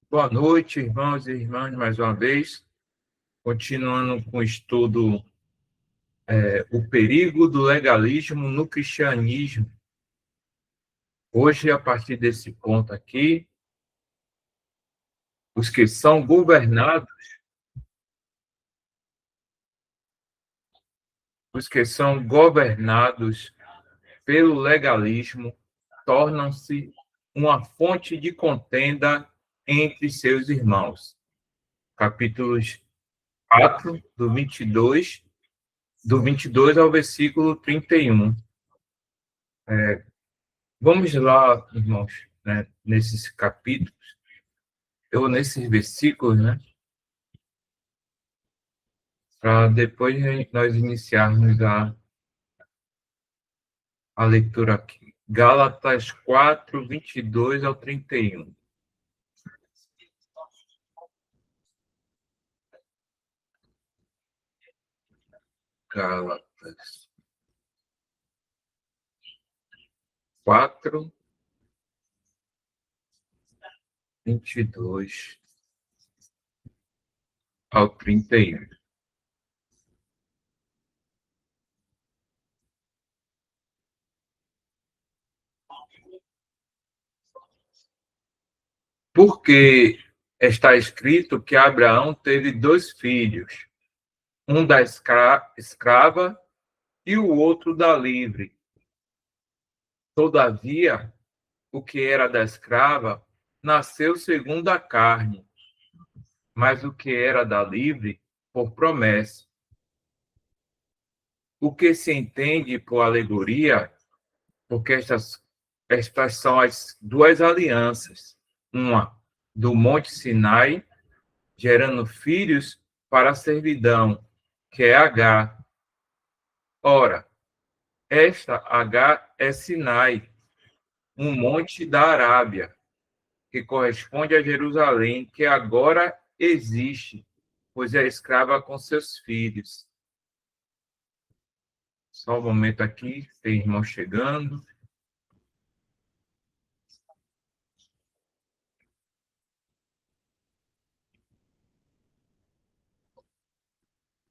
Boa noite, irmãos e irmãs, mais uma vez, continuando com o estudo O Perigo do Legalismo no Cristianismo. Hoje, a partir desse ponto aqui, os que são governados, os que são governados pelo legalismo tornam-se uma fonte de contenda entre seus irmãos. Capítulos 4, do 22 ao versículo 31. Vamos lá, irmãos, né, nesses capítulos, ou nesses versículos, né, para depois nós iniciarmos a leitura aqui. Gálatas 4, 22 ao 31. Gálatas 4, 22 ao 31. Porque está escrito que Abraão teve dois filhos, um da escrava e o outro da livre. Todavia, o que era da escrava nasceu segundo a carne, mas o que era da livre, por promessa. O que se entende por alegoria, porque estas são as duas alianças, uma do Monte Sinai, gerando filhos para a servidão, que é Agar. Ora, esta Agar é Sinai, um monte da Arábia, que corresponde a Jerusalém, que agora existe, pois é escrava com seus filhos. Só um momento aqui, tem irmão chegando.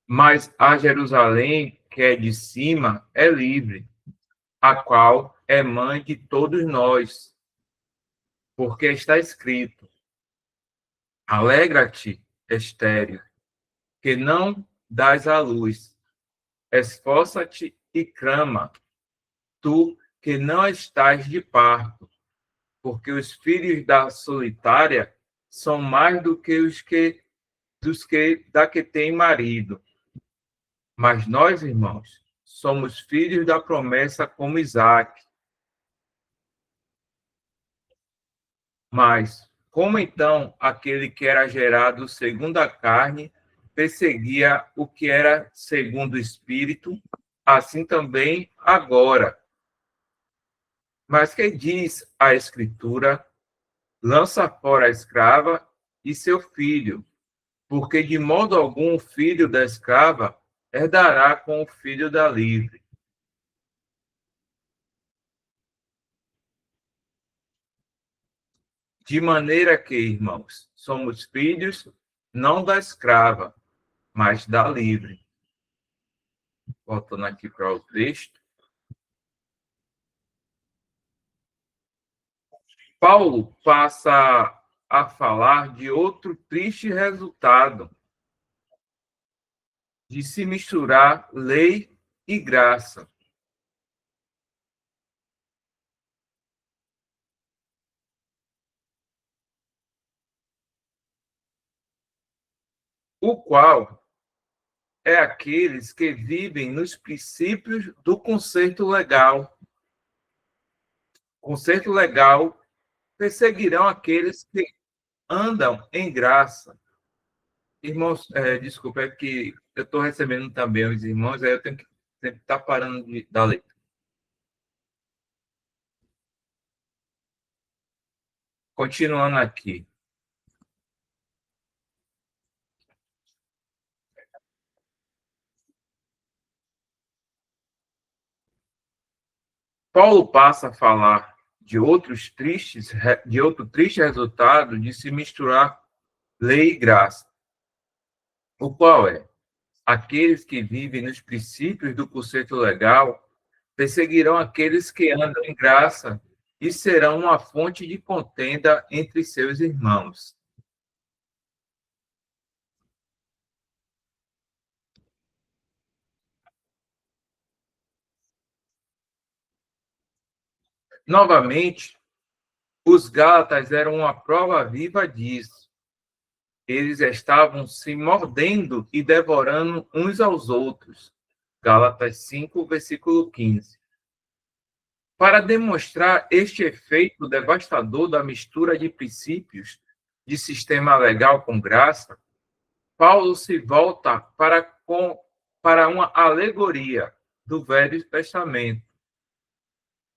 Mas a Jerusalém, que é de cima, é livre, a qual é mãe de todos nós, porque está escrito: Alegra-te, estéril, que não dás à luz, esforça-te e clama, tu que não estás de parto, porque os filhos da solitária são mais do que os que dos que da que tem marido. Mas nós, irmãos, somos filhos da promessa como Isaac. Mas como então aquele que era gerado segundo a carne perseguia o que era segundo o espírito, assim também agora. Mas que diz a Escritura: lança fora a escrava e seu filho, porque de modo algum o filho da escrava herdará com o filho da livre. De maneira que, irmãos, somos filhos não da escrava, mas da livre. Voltando aqui para o texto. Paulo passa a falar de outro triste resultado de se misturar lei e graça. O qual é aqueles que vivem nos princípios do concerto legal. Concerto legal perseguirão aqueles que andam em graça. Irmãos, desculpa, é que eu estou recebendo também os irmãos, aí eu tenho que sempre estar parando da letra. Continuando aqui. Paulo passa a falar de outro triste resultado de se misturar lei e graça, o qual é: aqueles que vivem nos princípios do conceito legal perseguirão aqueles que andam em graça e serão uma fonte de contenda entre seus irmãos. Novamente, os Gálatas eram uma prova viva disso. Eles estavam se mordendo e devorando uns aos outros. Gálatas 5, versículo 15. Para demonstrar este efeito devastador da mistura de princípios de sistema legal com graça, Paulo se volta para uma alegoria do Velho Testamento.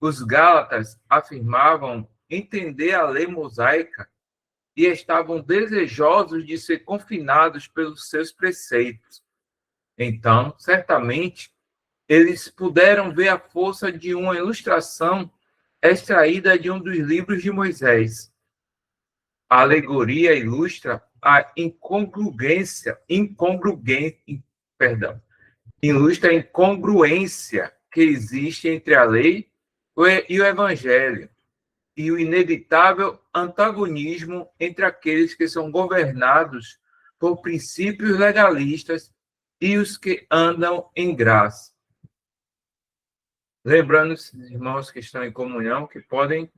Os Gálatas afirmavam entender a lei mosaica e estavam desejosos de ser confinados pelos seus preceitos. Então, certamente, eles puderam ver a força de uma ilustração extraída de um dos livros de Moisés. A alegoria ilustra a ilustra a incongruência que existe entre a lei e o evangelho, e o inevitável antagonismo entre aqueles que são governados por princípios legalistas e os que andam em graça. Lembrando os irmãos que estão em comunhão que podem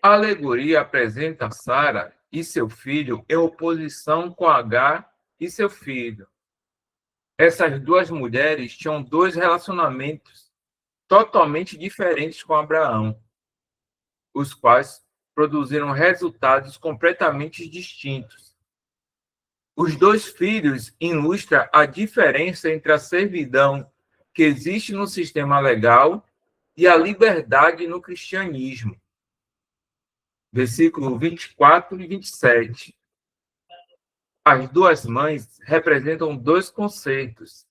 A alegoria apresenta Sara e seu filho em oposição com Agar e seu filho. Essas duas mulheres tinham dois relacionamentos totalmente diferentes com Abraão, os quais produziram resultados completamente distintos. Os dois filhos ilustram a diferença entre a servidão que existe no sistema legal e a liberdade no cristianismo. Versículo 24 e 27. As duas mães representam dois conceitos.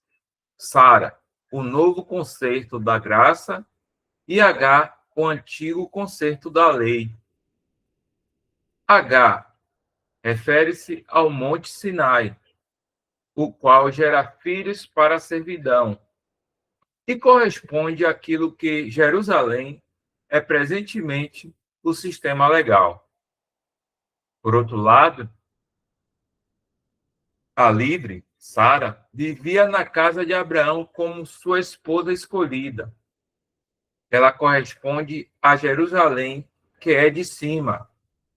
Sara, o novo conceito da graça, e Agar, o antigo conceito da lei. Agar refere-se ao Monte Sinai, o qual gera filhos para a servidão, e corresponde àquilo que Jerusalém é presentemente o sistema legal. Por outro lado, a livre, Sara, vivia na casa de Abraão como sua esposa escolhida. Ela corresponde a Jerusalém, que é de cima,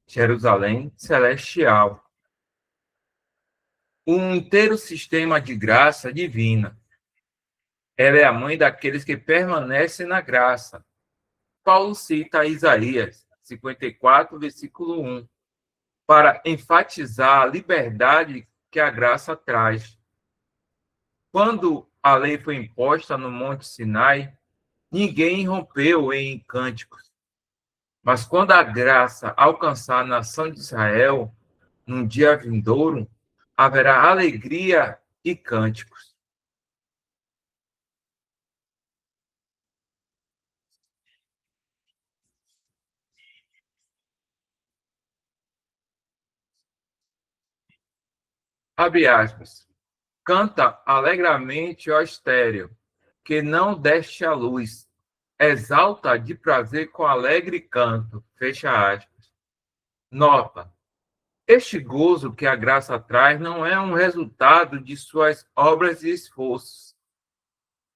Jerusalém celestial. Um inteiro sistema de graça divina. Ela é a mãe daqueles que permanecem na graça. Paulo cita Isaías 54, versículo 1, para enfatizar a liberdade que a graça traz. Quando a lei foi imposta no Monte Sinai, ninguém rompeu em cânticos. Mas quando a graça alcançar a nação de Israel, num dia vindouro, haverá alegria e cânticos. Abre aspas. Canta alegremente, ó estéreo, que não deste a luz. Exalta de prazer com alegre canto. Fecha aspas. Nota. Este gozo que a graça traz não é um resultado de suas obras e esforços.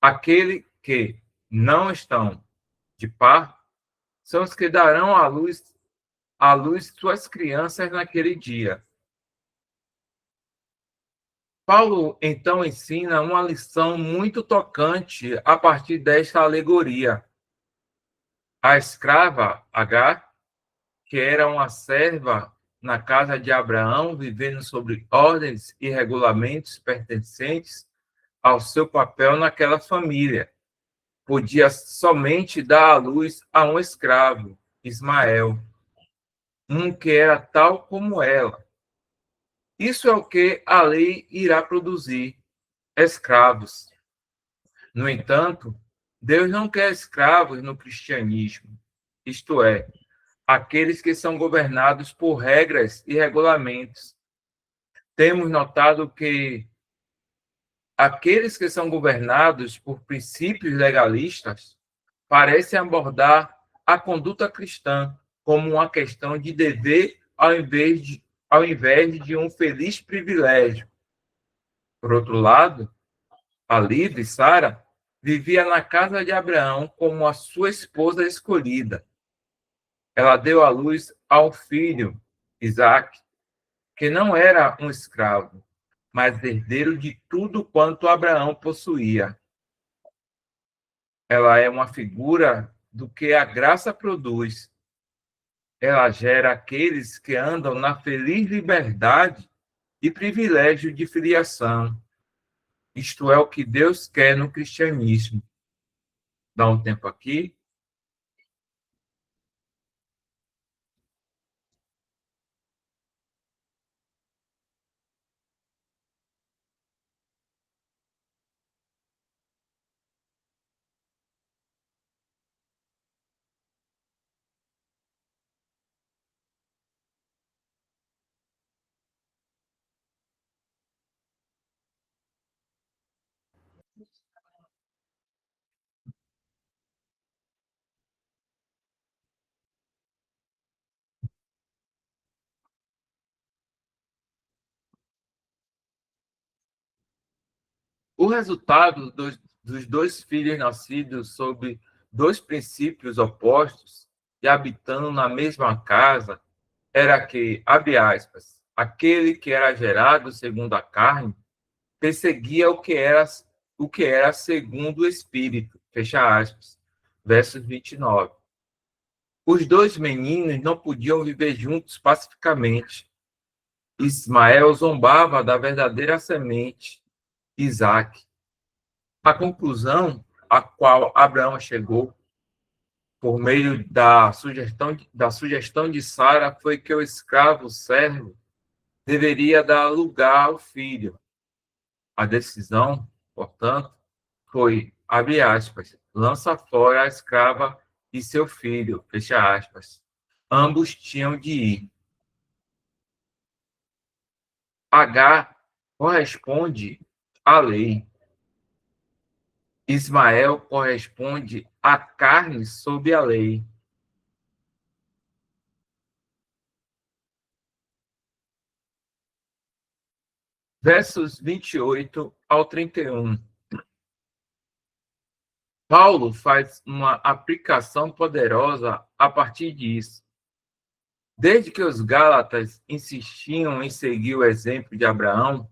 Aquele que não estão de par são os que darão à luz suas crianças naquele dia. Paulo, então, ensina uma lição muito tocante a partir desta alegoria. A escrava Agar, que era uma serva na casa de Abraão, vivendo sobre ordens e regulamentos pertencentes ao seu papel naquela família. Podia somente dar à luz a um escravo, Ismael, um que era tal como ela. Isso é o que a lei irá produzir, escravos. No entanto, Deus não quer escravos no cristianismo, isto é, aqueles que são governados por regras e regulamentos. Temos notado que aqueles que são governados por princípios legalistas parecem abordar a conduta cristã como uma questão de dever ao invés de um feliz privilégio. Por outro lado, a livre Sara vivia na casa de Abraão como a sua esposa escolhida. Ela deu à luz ao filho, Isaque, que não era um escravo, mas herdeiro de tudo quanto Abraão possuía. Ela é uma figura do que a graça produz. Ela gera aqueles que andam na feliz liberdade e privilégio de filiação. Isto é o que Deus quer no cristianismo. Dá um tempo aqui. O resultado dos dois filhos nascidos sob dois princípios opostos e habitando na mesma casa era que, abre aspas, aquele que era gerado segundo a carne perseguia o que era segundo o Espírito, fecha aspas, versos 29. Os dois meninos não podiam viver juntos pacificamente. Ismael zombava da verdadeira semente, Isaque. A conclusão a qual Abraão chegou por meio da sugestão de Sara foi que o escravo servo deveria dar lugar ao filho. A decisão, portanto, foi, abre aspas, lança fora a escrava e seu filho, fecha aspas. Ambos tinham de ir. H corresponde à lei. Ismael corresponde à carne sob a lei. Versos 28 ao 31. Paulo faz uma aplicação poderosa a partir disso. Desde que os Gálatas insistiam em seguir o exemplo de Abraão,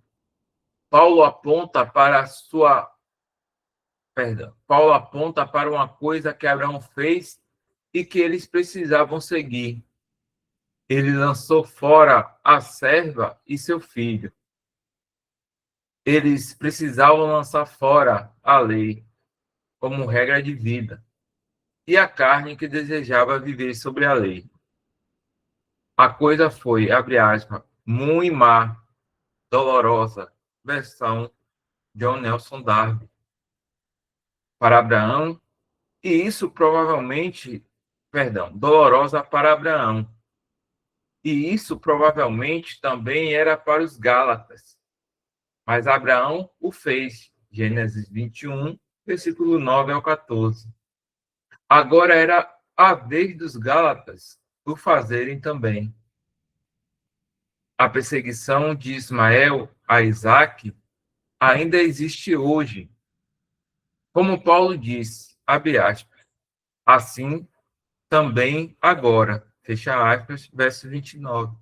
Paulo aponta para uma coisa que Abraão fez e que eles precisavam seguir. Ele lançou fora a serva e seu filho. Eles precisavam lançar fora a lei como regra de vida e a carne que desejava viver sobre a lei. A coisa foi, abre aspas, muito má, dolorosa, versão John Nelson Darby, para Abraão, e isso provavelmente, dolorosa para Abraão. E isso provavelmente também era para os Gálatas. Mas Abraão o fez, Gênesis 21, versículo 9 ao 14. Agora era a vez dos Gálatas o fazerem também. A perseguição de Ismael a Isaque ainda existe hoje. Como Paulo disse, abre aspas, assim também agora, fecha aspas, verso 29.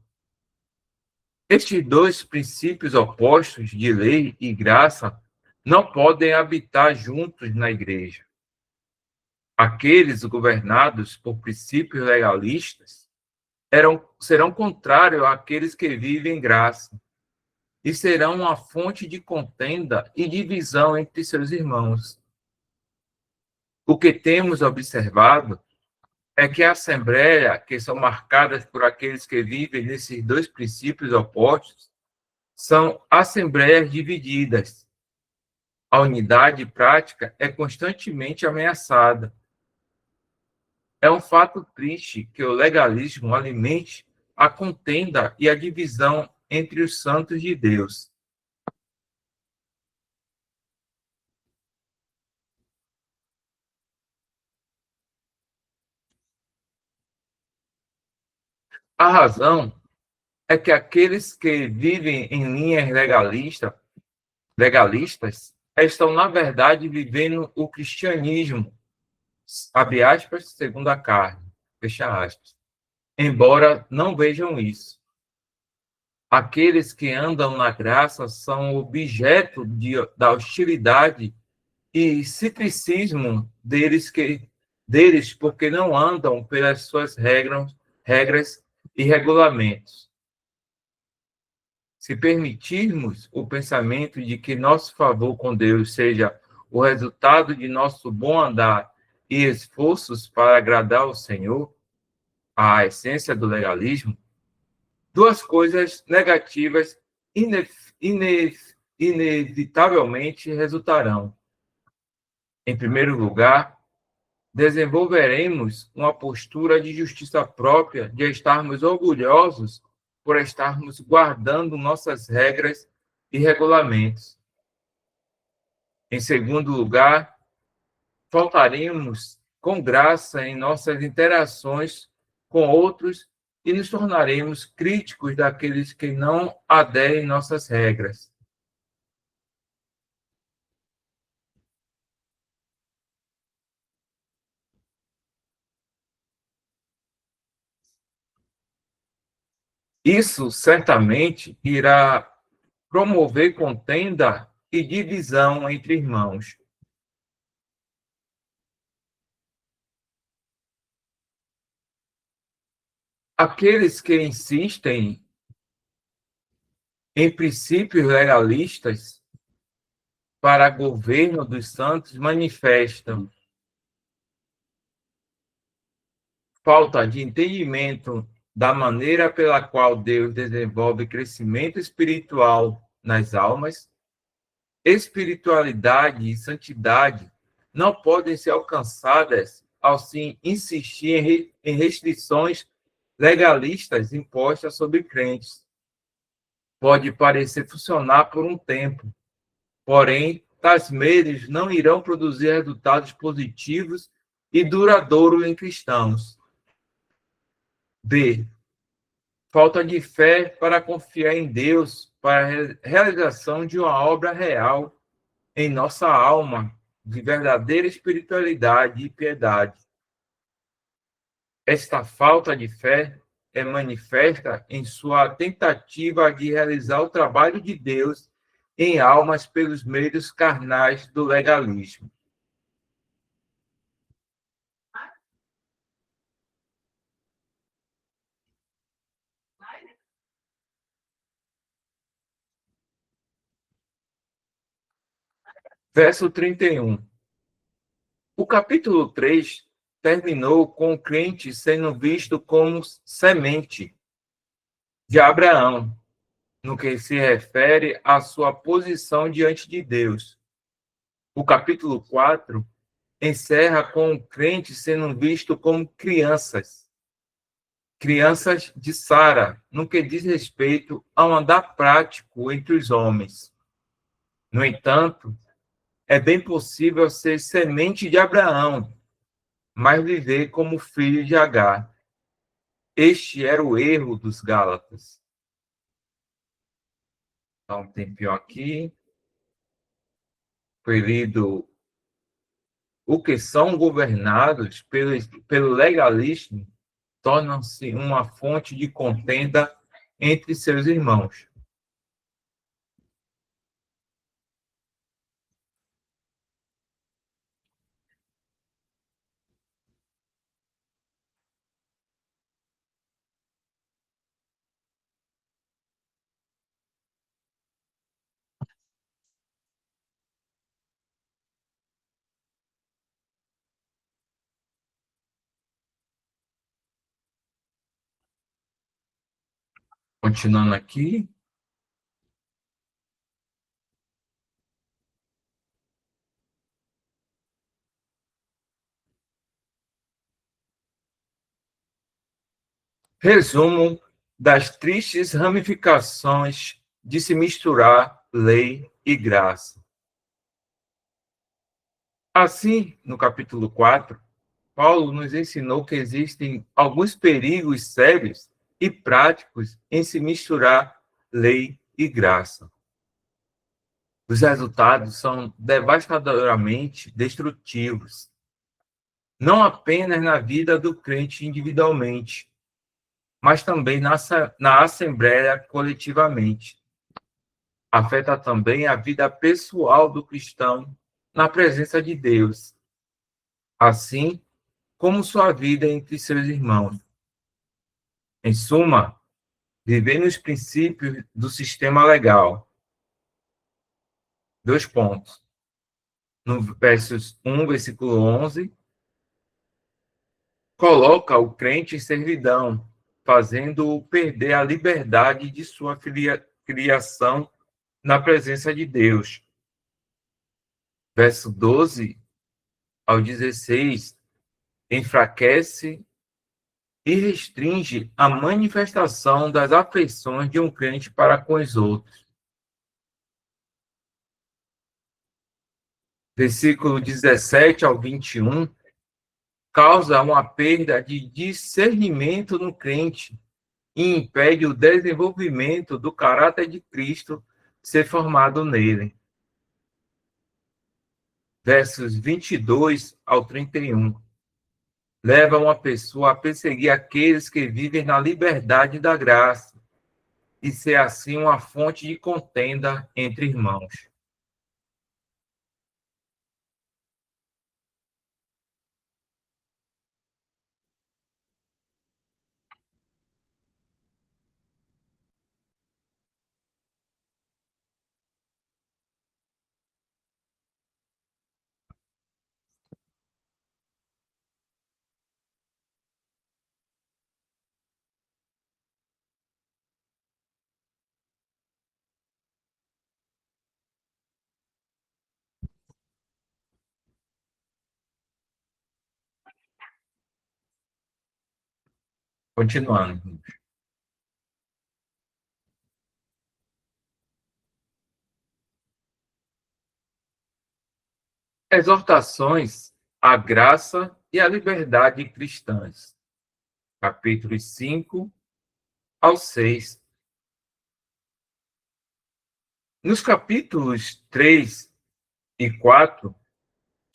Estes dois princípios opostos de lei e graça não podem habitar juntos na igreja. Aqueles governados por princípios legalistas serão contrários àqueles que vivem em graça e serão uma fonte de contenda e divisão entre seus irmãos. O que temos observado é que a Assembleia, que são marcadas por aqueles que vivem nesses dois princípios opostos, são assembleias divididas. A unidade prática é constantemente ameaçada. É um fato triste que o legalismo alimente a contenda e a divisão entre os santos de Deus. A razão é que aqueles que vivem em linhas legalistas estão, na verdade, vivendo o cristianismo, abre aspas, segundo a carne, fecha aspas, embora não vejam isso. Aqueles que andam na graça são objeto da hostilidade e citricismo deles porque não andam pelas suas regras e regulamentos. Se permitirmos o pensamento de que nosso favor com Deus seja o resultado de nosso bom andar e esforços para agradar ao Senhor, a essência do legalismo, duas coisas negativas inevitavelmente resultarão. Em primeiro lugar, desenvolveremos uma postura de justiça própria, de estarmos orgulhosos por estarmos guardando nossas regras e regulamentos. Em segundo lugar, faltaremos com graça em nossas interações com outros e nos tornaremos críticos daqueles que não aderem nossas regras. Isso certamente irá promover contenda e divisão entre irmãos. Aqueles que insistem em princípios legalistas para governo dos santos manifestam falta de entendimento da maneira pela qual Deus desenvolve crescimento espiritual nas almas. Espiritualidade e santidade não podem ser alcançadas ao se insistir em restrições legalistas impostas sobre crentes. Pode parecer funcionar por um tempo, porém, tais meios não irão produzir resultados positivos e duradouros em cristãos. B. Falta de fé para confiar em Deus para a realização de uma obra real em nossa alma, de verdadeira espiritualidade e piedade. Esta falta de fé é manifesta em sua tentativa de realizar o trabalho de Deus em almas pelos meios carnais do legalismo. Verso 31. O capítulo 3 terminou com o crente sendo visto como semente de Abraão, no que se refere à sua posição diante de Deus. O capítulo 4 encerra com o crente sendo visto como crianças de Sara, no que diz respeito ao andar prático entre os homens. No entanto, é bem possível ser semente de Abraão, mas viver como filho de Agar. Este era o erro dos Gálatas. Dá um tempinho aqui. Foi lido o que são governados pelo legalismo tornam-se uma fonte de contenda entre seus irmãos. Continuando aqui. Resumo das tristes ramificações de se misturar lei e graça. Assim, no capítulo 4, Paulo nos ensinou que existem alguns perigos sérios e práticos em se misturar lei e graça. Os resultados são devastadoramente destrutivos, não apenas na vida do crente individualmente, mas também na assembleia coletivamente. Afeta também a vida pessoal do cristão na presença de Deus, assim como sua vida entre seus irmãos. Em suma, viver nos princípios do sistema legal. 2 pontos. No versos 1, versículo 11, coloca o crente em servidão, fazendo-o perder a liberdade de sua criação na presença de Deus. Verso 12 ao 16, enfraquece e restringe a manifestação das afeições de um crente para com os outros. Versículo 17 ao 21, causa uma perda de discernimento no crente e impede o desenvolvimento do caráter de Cristo ser formado nele. Versos 22 ao 31. Leva uma pessoa a perseguir aqueles que vivem na liberdade da graça e ser assim uma fonte de contenda entre irmãos. Continuando. Exortações à graça e à liberdade cristãs. Capítulos 5 ao 6. Nos capítulos 3 e 4,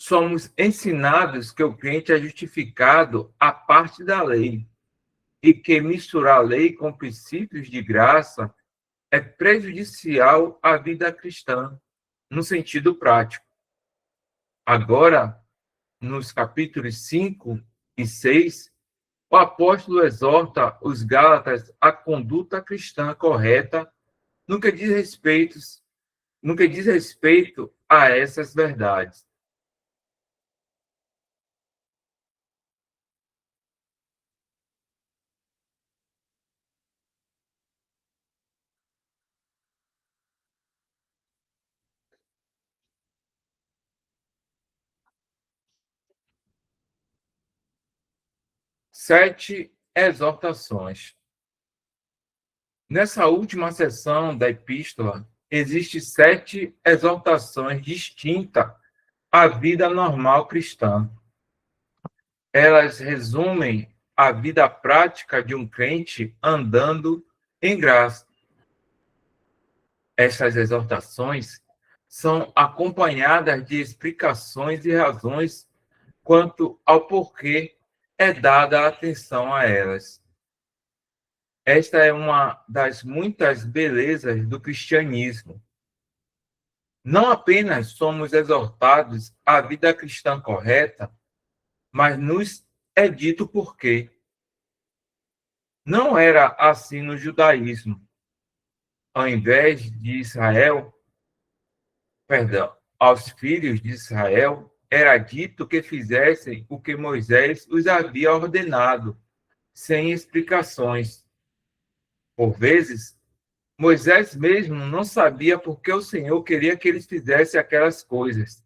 somos ensinados que o crente é justificado à parte da lei e que misturar a lei com princípios de graça é prejudicial à vida cristã, no sentido prático. Agora, nos capítulos 5 e 6, o apóstolo exorta os Gálatas à conduta cristã correta no que diz respeito a essas verdades. Sete exortações. Nessa última seção da epístola, existem 7 exortações distintas à vida normal cristã. Elas resumem a vida prática de um crente andando em graça. Essas exortações são acompanhadas de explicações e razões quanto ao porquê é dada a atenção a elas. Esta é uma das muitas belezas do cristianismo. Não apenas somos exortados à vida cristã correta, mas nos é dito por quê. Não era assim no judaísmo. Ao invés de Israel, perdão, aos filhos de Israel, era dito que fizessem o que Moisés os havia ordenado, sem explicações. Por vezes, Moisés mesmo não sabia por que o Senhor queria que eles fizessem aquelas coisas.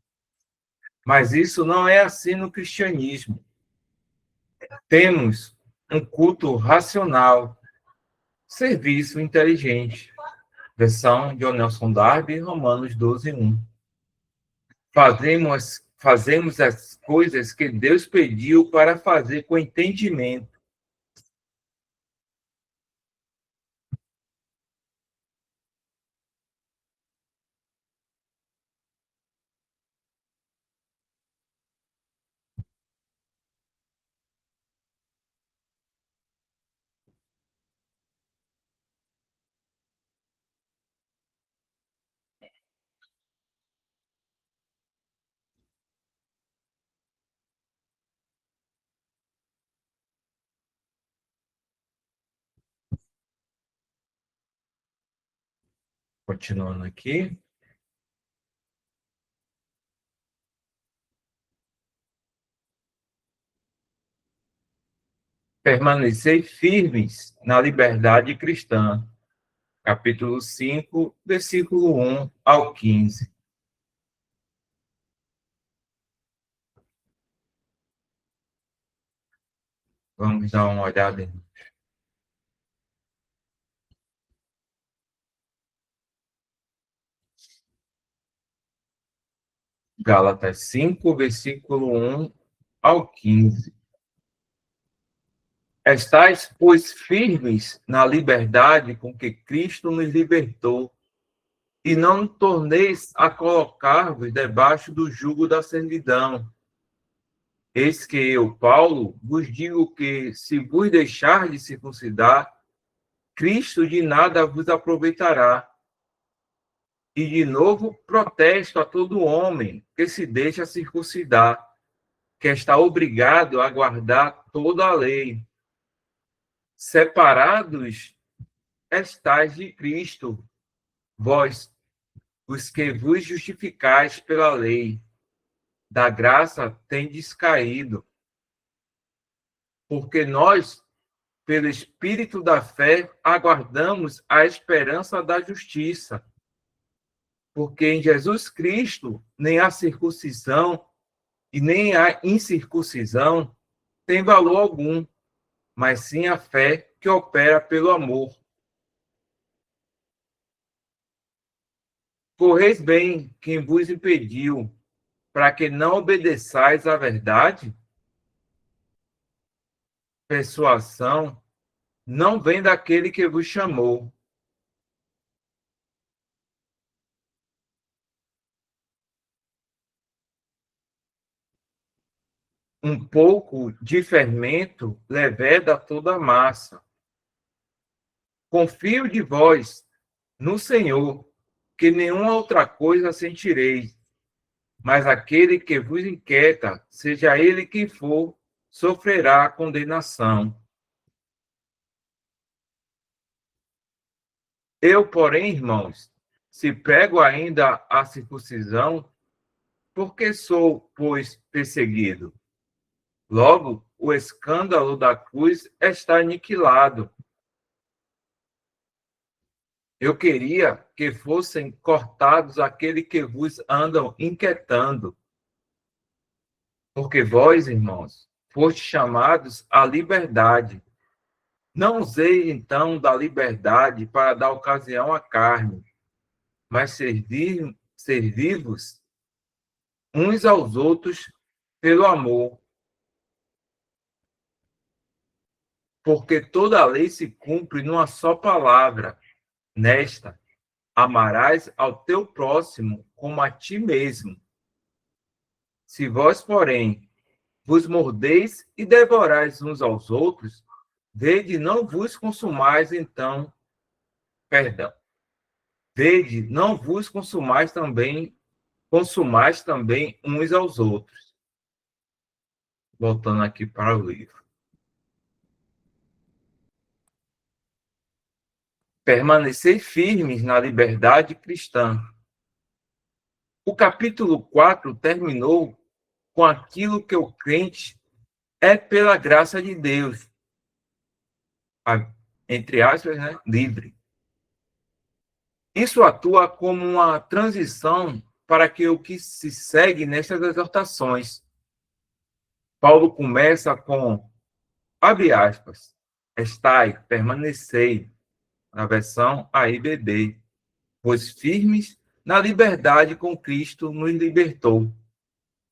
Mas isso não é assim no cristianismo. Temos um culto racional, serviço inteligente. Versão de Nelson Darby, Romanos 12:1. Fazemos as coisas que Deus pediu para fazer com entendimento. Continuando aqui. Permanecer firmes na liberdade cristã. Capítulo 5, versículo 1 ao 15. Vamos dar uma olhada. Gálatas 5, versículo 1 ao 15. Estais, pois, firmes na liberdade com que Cristo nos libertou, e não torneis a colocar-vos debaixo do jugo da servidão. Eis que eu, Paulo, vos digo que, se vos deixar de circuncidar, Cristo de nada vos aproveitará. E, de novo, protesto a todo homem que se deixa circuncidar, que está obrigado a guardar toda a lei. Separados estais de Cristo, vós, os que vos justificais pela lei, da graça tendes caído. Porque nós, pelo Espírito da fé, aguardamos a esperança da justiça. Porque em Jesus Cristo, nem a circuncisão e nem a incircuncisão tem valor algum, mas sim a fé que opera pelo amor. Correis bem quem vos impediu, para que não obedeçais à verdade? Persuasão não vem daquele que vos chamou. Um pouco de fermento leveda toda a massa. Confio de vós no Senhor, que nenhuma outra coisa sentireis, mas aquele que vos inquieta, seja ele quem for, sofrerá condenação. Eu, porém, irmãos, se prego ainda a circuncisão, porque sou, pois, perseguido. Logo, o escândalo da cruz está aniquilado. Eu queria que fossem cortados aqueles que vos andam inquietando. Porque vós, irmãos, fostes chamados à liberdade. Não usei, então, da liberdade para dar ocasião à carne, mas servir-vos uns aos outros pelo amor. Porque toda a lei se cumpre numa só palavra, nesta: amarás ao teu próximo como a ti mesmo. Se vós, porém, vos mordeis e devorais uns aos outros, vede, não vos consumais então, perdão, vede, não vos consumais também uns aos outros. Voltando aqui para o livro. Permanecer firmes na liberdade cristã. O capítulo 4 terminou com aquilo que o crente é pela graça de Deus. entre aspas, né, livre. Isso atua como uma transição para que o que se segue nestas exortações. Paulo começa com, abre aspas, estai, permanecei, na versão AIBD, pois firmes na liberdade com Cristo nos libertou.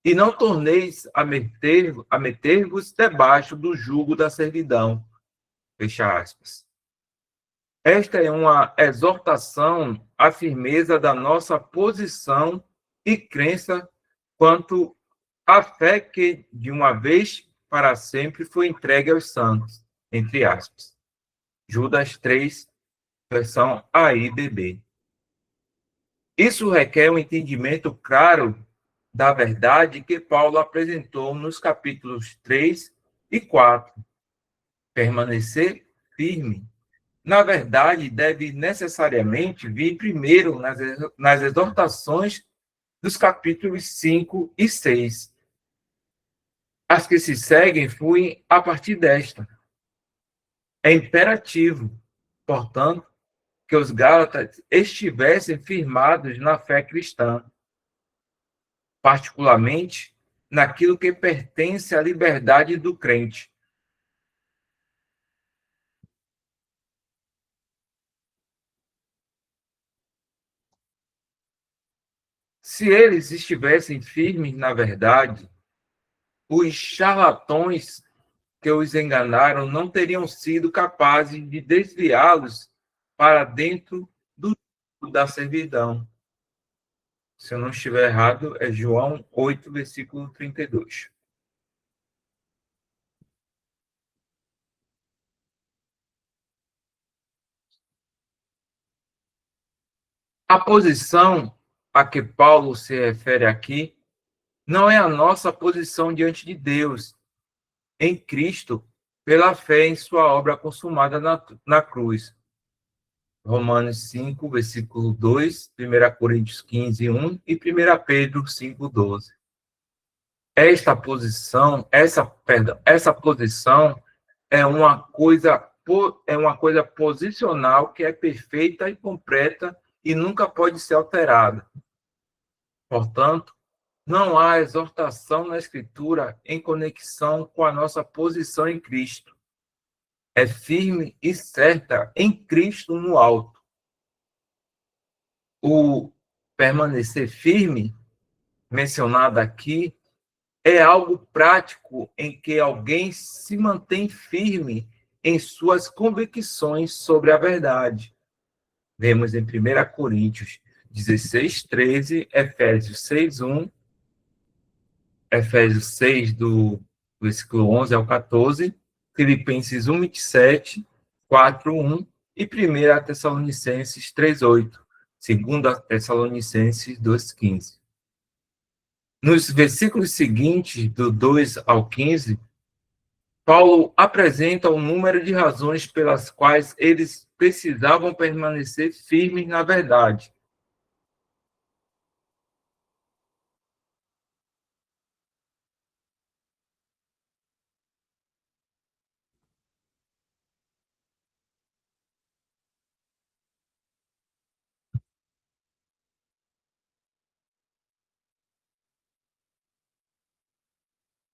E não torneis a meter-vos debaixo do jugo da servidão. Fecha aspas. Esta é uma exortação à firmeza da nossa posição e crença quanto à fé que, de uma vez para sempre, foi entregue aos santos, entre aspas. Judas 3, versão AIBB. Isso requer um entendimento claro da verdade que Paulo apresentou nos capítulos 3 e 4. Permanecer firme, na verdade, deve necessariamente vir primeiro nas exortações dos capítulos 5 e 6. As que se seguem fluem a partir desta. É imperativo, portanto, que os Gálatas estivessem firmados na fé cristã, particularmente naquilo que pertence à liberdade do crente. Se eles estivessem firmes na verdade, os charlatões que os enganaram não teriam sido capazes de desviá-los para dentro da servidão. Se eu não estiver errado, é João 8, versículo 32. A posição a que Paulo se refere aqui não é a nossa posição diante de Deus, em Cristo, pela fé em sua obra consumada na cruz. Romanos 5, versículo 2, 1 Coríntios 15, 1 e 1 Pedro 5, 12. Essa posição é uma coisa posicional que é perfeita e completa e nunca pode ser alterada. Portanto, não há exortação na Escritura em conexão com a nossa posição em Cristo. É firme e certa em Cristo no alto. O permanecer firme, mencionado aqui, é algo prático em que alguém se mantém firme em suas convicções sobre a verdade. Vemos em 1 Coríntios 16, 13, Efésios 6, 1, Efésios 6, do versículo 11 ao 14, Filipenses 1, 27, 4, 1 e 1 Tessalonicenses 3, 8, 2 Tessalonicenses 2, 15. Nos versículos seguintes, do 2 ao 15, Paulo apresenta um número de razões pelas quais eles precisavam permanecer firmes na verdade.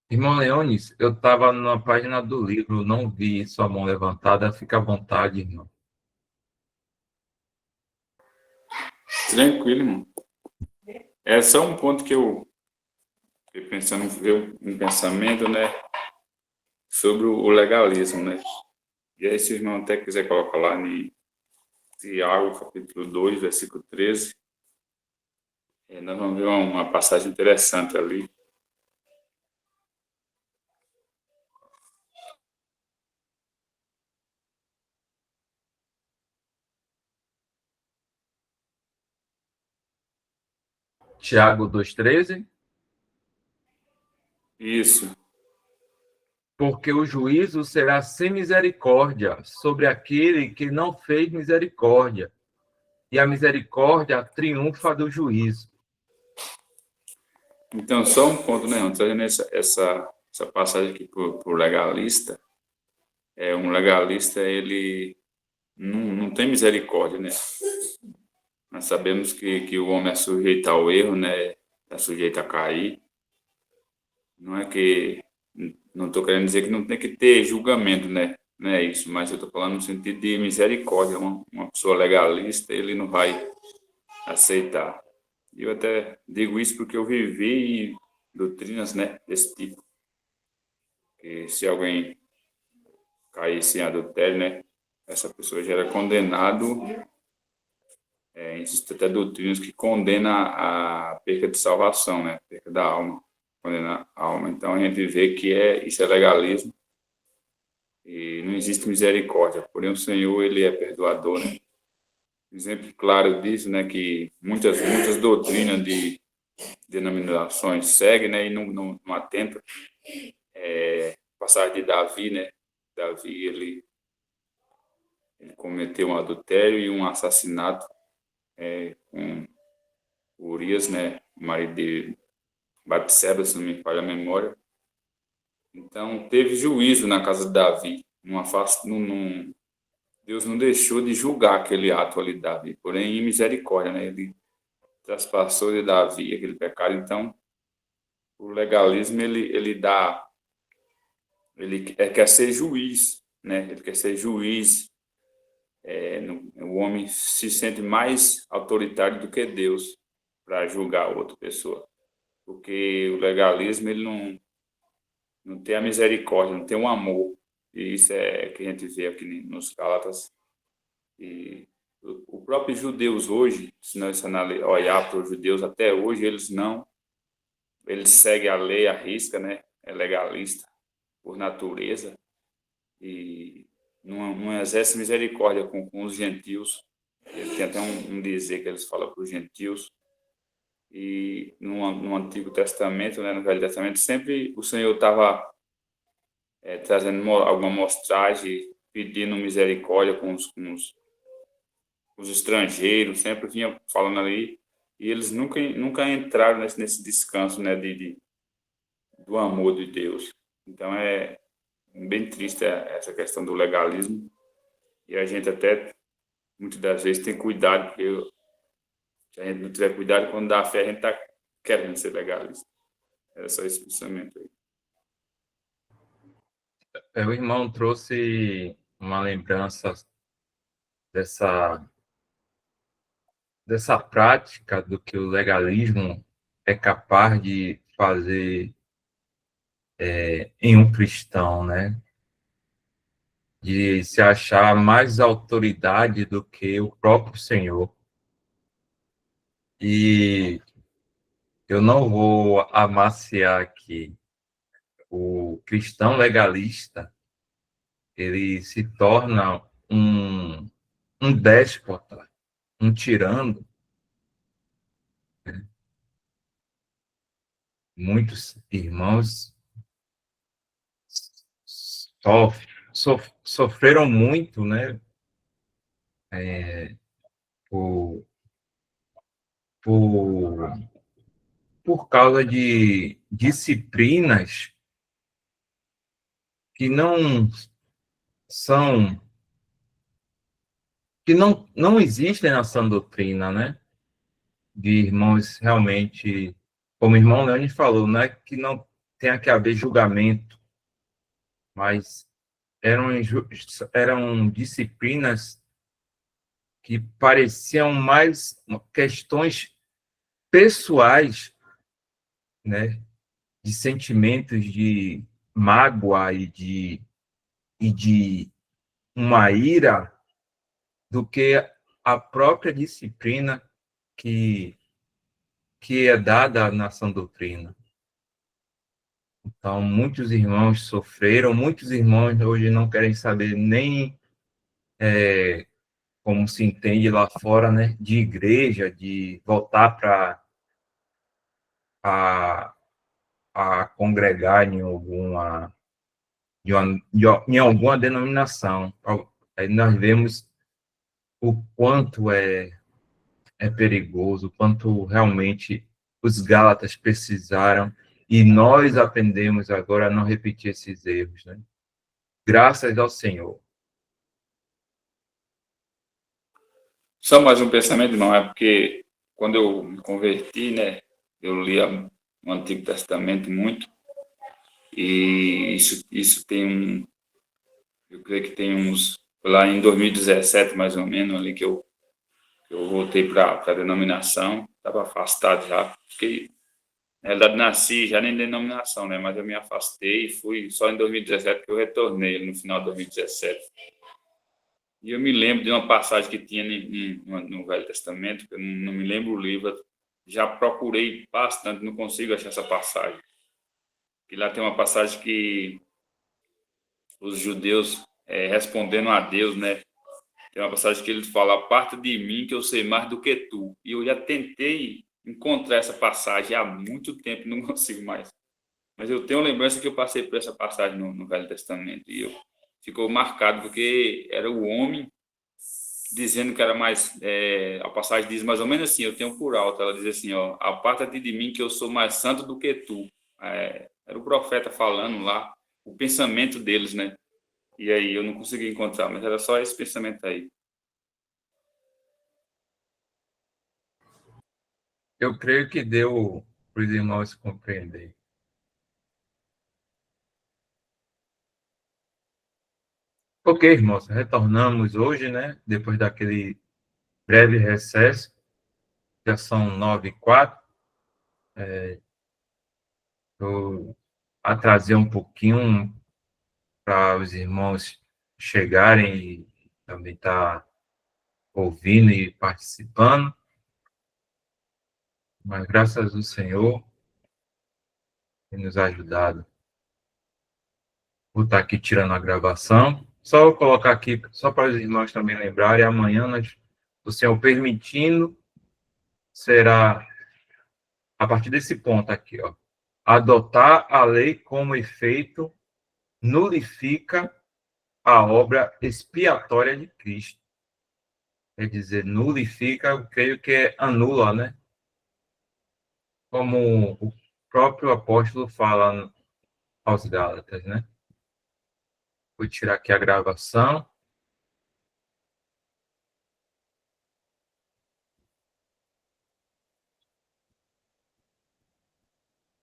Irmão Leones, eu estava na página do livro, não vi sua mão levantada, fica à vontade, irmão. Tranquilo, irmão. É só um ponto que eu fiquei pensando, veio um pensamento, né, sobre o legalismo, né? E aí, se o irmão até quiser colocar lá em Tiago, capítulo 2, versículo 13, nós vamos ver uma passagem interessante ali. Tiago 2,13. Isso. Porque o juízo será sem misericórdia sobre aquele que não fez misericórdia, e a misericórdia triunfa do juízo. Então, só um ponto, né, irmão? Trazendo essa passagem aqui para o legalista. Um legalista, ele não tem misericórdia, né? Nós sabemos que o homem é sujeito ao erro, né? É sujeito a cair. Não é que... Não estou querendo dizer que não tem que ter julgamento, né? Não é isso, mas eu estou falando no sentido de misericórdia. Uma pessoa legalista, ele não vai aceitar. E eu até digo isso porque eu vivi doutrinas, né, desse tipo. Que se alguém caísse em adultério, né, essa pessoa já era condenado. Existem até doutrinas que condenam a perca de salvação, né, perca da alma, condena a alma. Então a gente vê que isso é legalismo e não existe misericórdia. Porém o Senhor, ele é perdoador, né? Exemplo claro disso, né, que muitas doutrinas de denominações seguem, né, e não atentam. Passagem de Davi, né? Davi, ele cometeu um adultério e um assassinato com Urias, né? Marido de Batseba, se não me falha a memória. Então, teve juízo na casa de Davi. Deus não deixou de julgar aquele ato ali de Davi, porém, em misericórdia, né? Ele traspassou de Davi aquele pecado. Então, o legalismo, ele quer ser juiz, né? Ele quer ser juiz. O homem se sente mais autoritário do que Deus para julgar outra pessoa, porque o legalismo, ele não tem a misericórdia, não tem o amor, e isso é que a gente vê aqui nos Gálatas. E o próprio judeus hoje, se nós olhar para os judeus até hoje, eles seguem a lei à risca, né? É legalista por natureza e não exerce misericórdia com os gentios. Ele tem até um dizer que eles falam para os gentios. E no Antigo Testamento, né, no Velho Testamento, sempre o Senhor estava trazendo alguma mostragem, pedindo misericórdia com os estrangeiros, sempre vinha falando ali, e eles nunca entraram nesse descanso, né, do amor de Deus. Então é bem triste essa questão do legalismo, e a gente até muitas das vezes tem cuidado, porque se a gente não tiver cuidado, quando dá a fé, a gente está querendo ser legalista. Era só esse pensamento aí. O irmão trouxe uma lembrança dessa prática do que o legalismo é capaz de fazer em um cristão, né? De se achar mais autoridade do que o próprio Senhor. E eu não vou amaciar aqui. O cristão legalista, ele se torna um déspota, um tirano. Muitos irmãos sofreram muito, né? Por, por, por causa de disciplinas que não são, que não existem na sã doutrina, né? De irmãos realmente, como o irmão Leone falou, não é que não tenha que haver julgamento, mas eram disciplinas que pareciam mais questões pessoais, né, de sentimentos de mágoa e de uma ira, do que a própria disciplina que é dada na sã doutrina. Então, muitos irmãos sofreram, muitos irmãos hoje não querem saber nem como se entende lá fora, né, de igreja, de voltar para a congregar em alguma denominação. Aí nós vemos o quanto é perigoso, o quanto realmente os Gálatas precisaram, e nós aprendemos agora a não repetir esses erros, né? Graças ao Senhor. Só mais um pensamento, irmão, é porque quando eu me converti, né, eu lia o Antigo Testamento muito, e isso tem eu creio que tem uns, lá em 2017, mais ou menos, ali que eu voltei para a denominação, estava afastado já, fiquei, na realidade, nasci já nem denominação, né, mas eu me afastei e fui só em 2017 que eu retornei, no final de 2017. E eu me lembro de uma passagem que tinha no Velho Testamento, que eu não me lembro o livro, já procurei bastante, não consigo achar essa passagem. E lá tem uma passagem que os judeus, respondendo a Deus, né? Tem uma passagem que ele fala: aparta de mim que eu sei mais do que tu. E eu já tentei encontrar essa passagem há muito tempo, não consigo mais. Mas eu tenho lembrança que eu passei por essa passagem no Velho Testamento e ficou marcado porque era o homem dizendo que era mais, a passagem diz mais ou menos assim, eu tenho por alto, ela diz assim, ó, aparta-te de mim que eu sou mais santo do que tu. Era o profeta falando lá, o pensamento deles, né? E aí eu não consegui encontrar, mas era só esse pensamento aí. Eu creio que deu para os irmãos compreender. Ok, irmãos, retornamos hoje, né? Depois daquele breve recesso, já são 9h04. Eu atrasei um pouquinho para os irmãos chegarem e também estar ouvindo e participando, mas graças ao Senhor tem nos ajudado. Vou estar aqui tirando a gravação. Só colocar aqui, só para os irmãos também lembrarem, amanhã, o Senhor permitindo, será a partir desse ponto aqui, ó. Adotar a lei como efeito nulifica a obra expiatória de Cristo. Quer dizer, nulifica, eu creio que anula, né? Como o próprio apóstolo fala aos Gálatas, né? Vou tirar aqui a gravação.